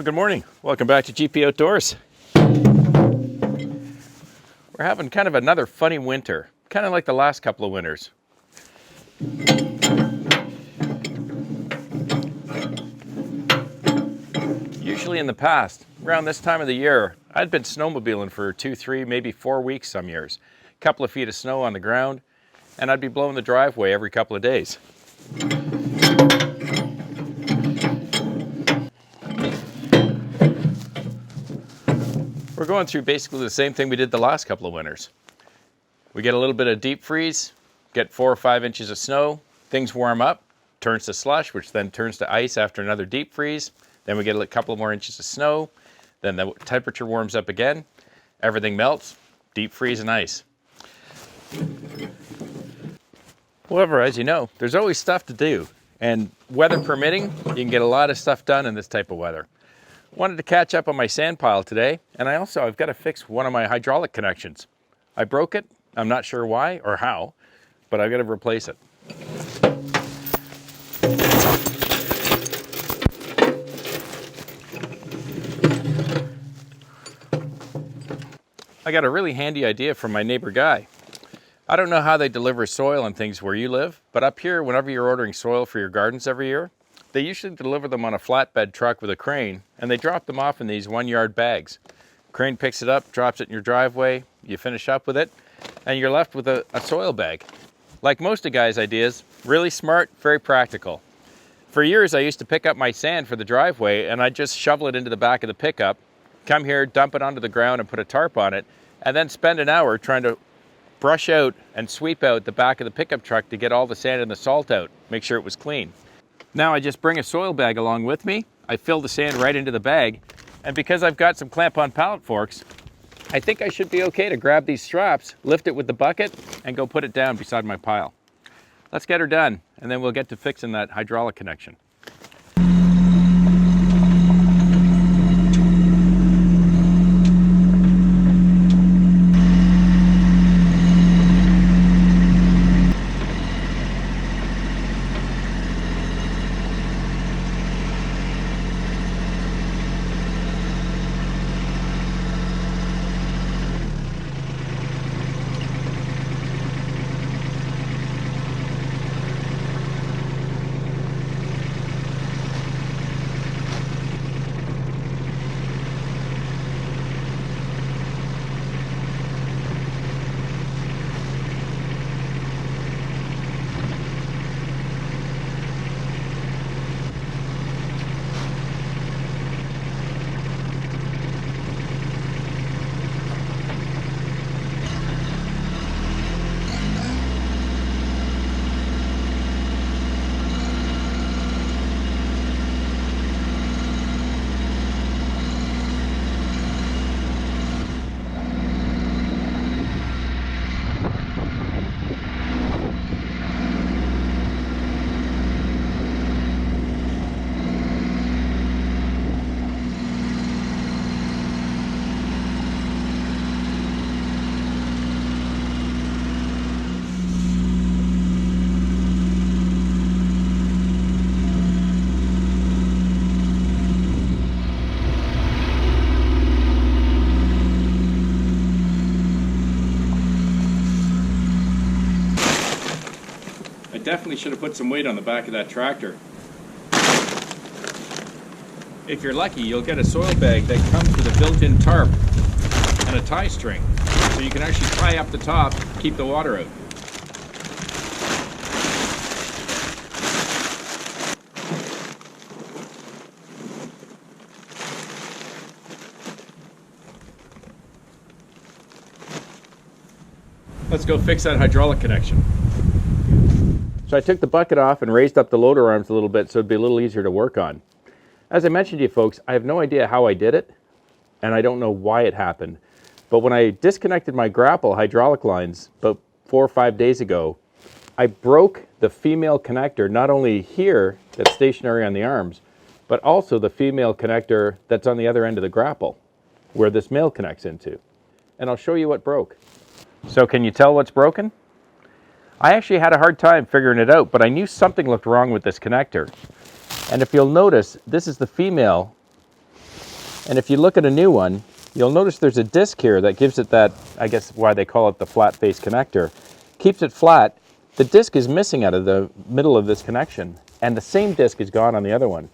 good morning. Welcome back to GP Outdoors. We're having kind of another funny winter, kind of like the last couple of winters. Usually in the past, around this time of the year, I'd been snowmobiling for 2, 3, maybe 4 weeks some years. A couple of feet of snow on the ground, and I'd be blowing the driveway every couple of days. We're going through basically the same thing we did the last couple of winters. We get a little bit of deep freeze, get 4 or 5 inches of snow, things warm up, turns to slush, which then turns to ice after another deep freeze. Then we get a couple more inches of snow, then the temperature warms up again, everything melts, deep freeze and ice. However, as you know, there's always stuff to do, and weather permitting, you can get a lot of stuff done in this type of weather. Wanted to catch up on my sand pile today, and I've got to fix one of my hydraulic connections. I broke it, I'm not sure why or how, but I've got to replace it. I got a really handy idea from my neighbor Guy. I don't know how they deliver soil and things where you live, but up here, whenever you're ordering soil for your gardens every year, they usually deliver them on a flatbed truck with a crane, and they drop them off in these 1-yard bags. Crane picks it up, drops it in your driveway, you finish up with it, and you're left with a soil bag. Like most of Guy's ideas, really smart, very practical. For years, I used to pick up my sand for the driveway, and I'd just shovel it into the back of the pickup, come here, dump it onto the ground and put a tarp on it, and then spend an hour trying to brush out and sweep out the back of the pickup truck to get all the sand and the salt out, make sure it was clean. Now I just bring a soil bag along with me, I fill the sand right into the bag, and because I've got some clamp-on pallet forks, I think I should be okay to grab these straps, lift it with the bucket, and go put it down beside my pile. Let's get her done, and then we'll get to fixing that hydraulic connection. I definitely should have put some weight on the back of that tractor. If you're lucky, you'll get a soil bag that comes with a built-in tarp and a tie string, so you can actually tie up the top, keep the water out. Let's go fix that hydraulic connection. So I took the bucket off and raised up the loader arms a little bit so it'd be a little easier to work on. As I mentioned to you folks, I have no idea how I did it, and I don't know why it happened. But when I disconnected my grapple hydraulic lines about 4 or 5 days ago, I broke the female connector, not only here, that's stationary on the arms, but also the female connector that's on the other end of the grapple, where this male connects into. And I'll show you what broke. So can you tell what's broken? I actually had a hard time figuring it out, but I knew something looked wrong with this connector. And if you'll notice, this is the female And if you look at a new one, you'll notice there's a disc here that gives it that, I guess why they call it the flat face connector. Keeps it flat. The disc is missing out of the middle of this connection, and the same disc is gone on the other one.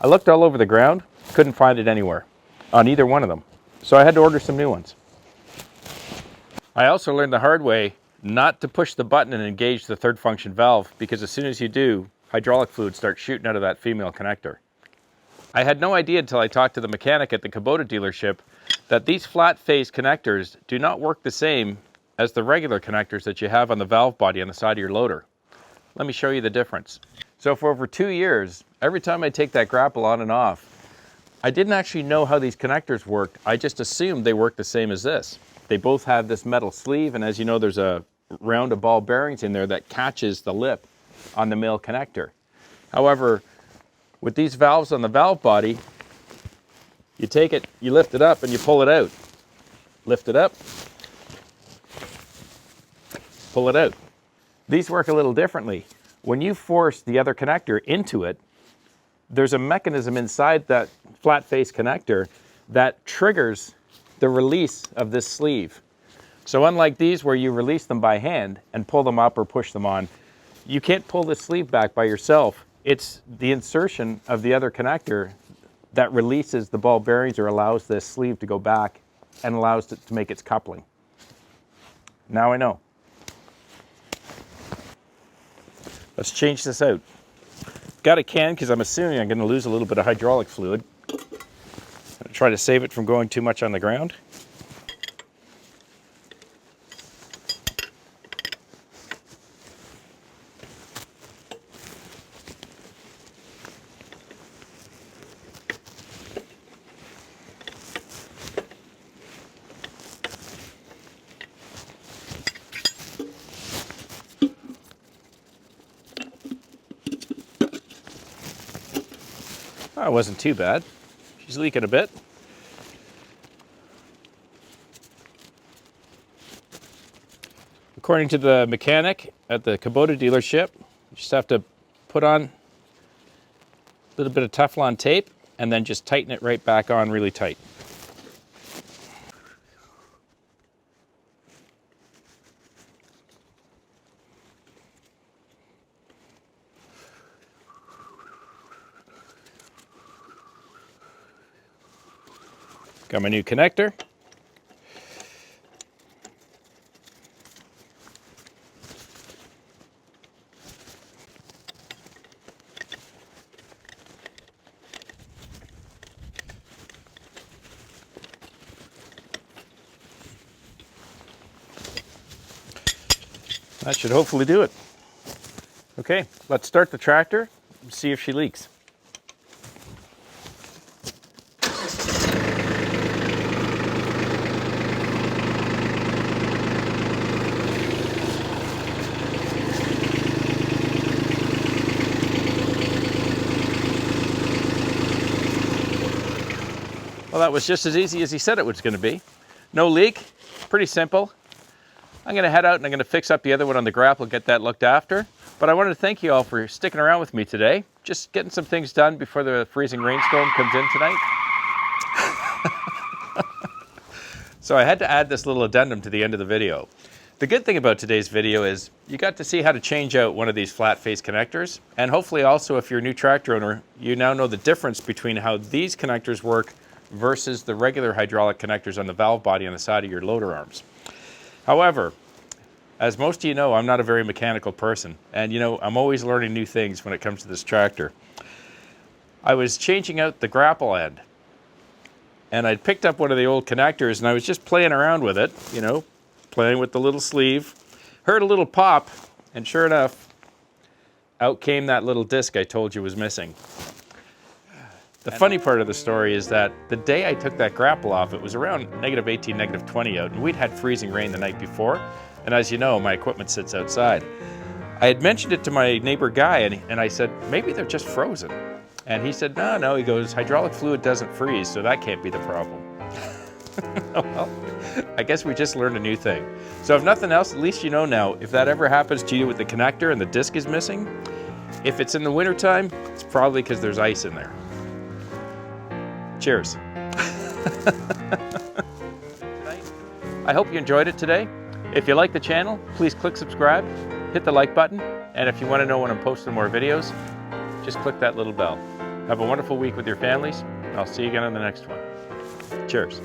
I looked all over the ground, couldn't find it anywhere on either one of them. So I had to order some new ones. I also learned the hard way not to push the button and engage the third function valve, because as soon as you do, hydraulic fluid starts shooting out of that female connector. I had no idea until I talked to the mechanic at the Kubota dealership that these flat face connectors do not work the same as the regular connectors that you have on the valve body on the side of your loader. Let me show you the difference. So for over 2 years, every time I take that grapple on and off, I didn't actually know how these connectors worked. I just assumed they worked the same as this. They both have this metal sleeve, and as you know, there's a round of ball bearings in there that catches the lip on the male connector. However, with these valves on the valve body, you take it, you lift it up, and you pull it out. Lift it up, pull it out. These work a little differently. When you force the other connector into it, there's a mechanism inside that flat face connector that triggers the release of this sleeve. So unlike these where you release them by hand and pull them up or push them on, you can't pull the sleeve back by yourself. It's the insertion of the other connector that releases the ball bearings or allows this sleeve to go back and allows it to make its coupling. Now I know. Let's change this out. Got a can because I'm assuming I'm going to lose a little bit of hydraulic fluid. I'm going to try to save it from going too much on the ground. Oh, it wasn't too bad. She's leaking a bit. According to the mechanic at the Kubota dealership, you just have to put on a little bit of Teflon tape and then just tighten it right back on really tight. Got my new connector. That should hopefully do it. Okay, let's start the tractor and see if she leaks. Well, that was just as easy as he said it was going to be. No leak, pretty simple. I'm going to head out and I'm going to fix up the other one on the grapple, get that looked after. But I wanted to thank you all for sticking around with me today. Just getting some things done before the freezing rainstorm comes in tonight. So I had to add this little addendum to the end of the video. The good thing about today's video is you got to see how to change out one of these flat face connectors. And hopefully also if you're a new tractor owner, you now know the difference between how these connectors work versus the regular hydraulic connectors on the valve body on the side of your loader arms. However, as most of you know, I'm not a very mechanical person, and you know, I'm always learning new things when it comes to this tractor. I was changing out the grapple end, and I'd picked up one of the old connectors, and I was just playing around with it, you know, playing with the little sleeve, heard a little pop, and sure enough, out came that little disc I told you was missing. The funny part of the story is that the day I took that grapple off, it was around -18, -20 out, and we'd had freezing rain the night before. And as you know, my equipment sits outside. I had mentioned it to my neighbor Guy, and I said, maybe they're just frozen. And he said, no, he goes, hydraulic fluid doesn't freeze, so that can't be the problem. Well, I guess we just learned a new thing. So if nothing else, at least you know now, if that ever happens to you with the connector and the disc is missing, if it's in the wintertime, it's probably because there's ice in there. Cheers. I hope you enjoyed it today. If you like the channel, please click subscribe, hit the like button, and if you want to know when I'm posting more videos, just click that little bell. Have a wonderful week with your families. I'll see you again on the next one. Cheers.